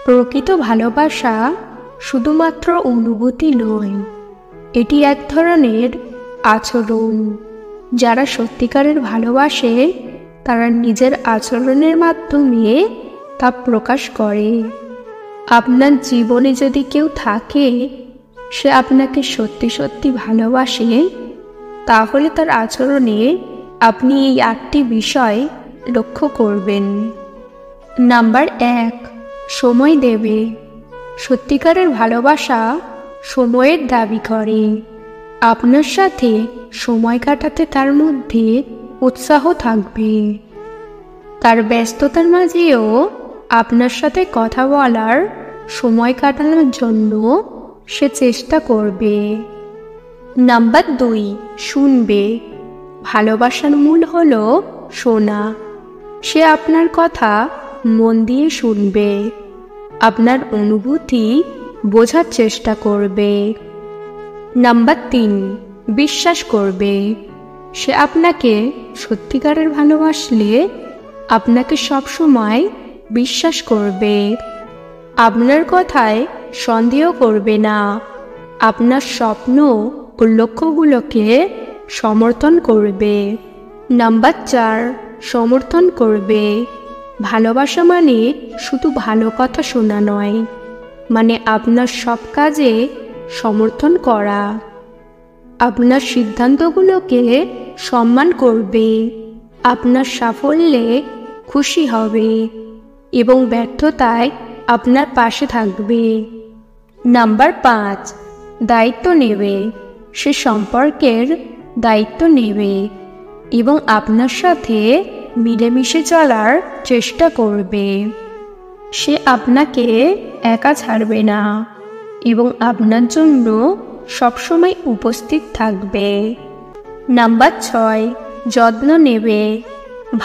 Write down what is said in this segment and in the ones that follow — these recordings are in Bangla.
প্রকৃত ভালোবাসা শুধুমাত্র অনুভূতি নয়, এটি এক ধরনের আচরণ। যারা সত্যিকারের ভালোবাসে তারা নিজের আচরণের মাধ্যমে তা প্রকাশ করে। আপনার জীবনে যদি কেউ থাকে সে আপনাকে সত্যি সত্যি ভালোবাসে, তাহলে তার আচরণে আপনি এই 8টি বিষয় লক্ষ্য করবেন। নাম্বার 1, সময় দেবে। সত্যিকারের ভালোবাসা সময়ের দাবি করে। আপনার সাথে সময় কাটাতে তার মধ্যে উৎসাহ থাকবে। তার ব্যস্ততার মাঝেও আপনার সাথে কথা বলার, সময় কাটানোর জন্য সে চেষ্টা করবে। নাম্বার 2, শুনবে। ভালোবাসার মূল হলো শোনা। সে আপনার কথা মন দিয়ে শুনবে, আপনার অনুভূতি বোঝার চেষ্টা করবে। নাম্বার 3, বিশ্বাস করবে। সে আপনাকে সত্যিকারের ভালোবাসলে আপনাকে সবসময় বিশ্বাস করবে, আপনার কথায় সন্দেহ করবে না, আপনার স্বপ্ন ও লক্ষ্যগুলোকে সমর্থন করবে। নাম্বার 4, সমর্থন করবে। ভালোবাসা মানে শুধু ভালো কথা শোনা নয়, মানে আপনার সব কাজে সমর্থন করা, আপনার সিদ্ধান্তগুলোকে সম্মান করবে, আপনার সাফল্যে খুশি হবে এবং ব্যর্থতায় আপনার পাশে থাকবে। নাম্বার 5, দায়িত্ব নেবে। সে সম্পর্কের দায়িত্ব নেবে এবং আপনার সাথে মিলেমিশে চলার চেষ্টা করবে। সে আপনাকে একা ছাড়বে না এবং আপনার জন্য সবসময় উপস্থিত থাকবে। নাম্বার 6, যত্ন নেবে।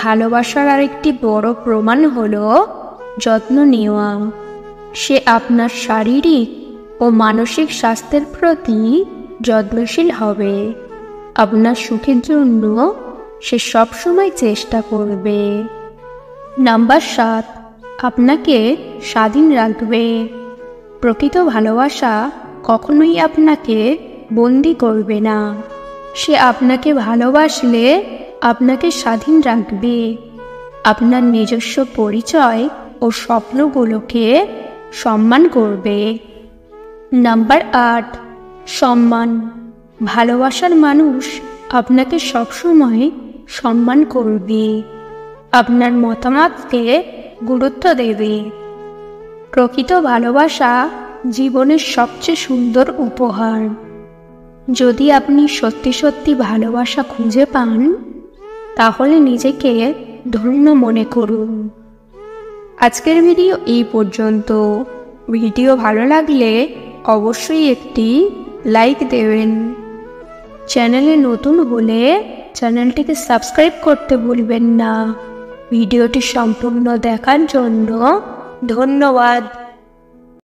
ভালোবাসার আরেকটি বড় প্রমাণ হলো যত্ন নেওয়া। সে আপনার শারীরিক ও মানসিক স্বাস্থ্যের প্রতি যত্নশীল হবে। আপনার সুখের জন্য সে সবসময় চেষ্টা করবে। নাম্বার 7, আপনাকে স্বাধীন রাখবে। প্রকৃত ভালোবাসা কখনোই আপনাকে বন্দি করবে না। সে আপনাকে ভালোবাসলে আপনাকে স্বাধীন রাখবে, আপনার নিজস্ব পরিচয় ও স্বপ্নগুলোকে সম্মান করবে। নাম্বার 8, সম্মান। ভালোবাসার মানুষ আপনাকে সবসময় সম্মান করবে, আপনার মতামতকে গুরুত্ব দেবে। প্রকৃত ভালোবাসা জীবনের সবচেয়ে সুন্দর উপহার। যদি আপনি সত্যি সত্যি ভালোবাসা খুঁজে পান তাহলে নিজেকে ধন্য মনে করুন। আজকের ভিডিও এই পর্যন্ত। ভিডিও ভালো লাগলে অবশ্যই একটি লাইক দেবেন। চ্যানেলে নতুন হলে চ্যানেলটিকে সাবস্ক্রাইব করতে ভুলবেন না। ভিডিওটি সম্পূর্ণ দেখার জন্য ধন্যবাদ।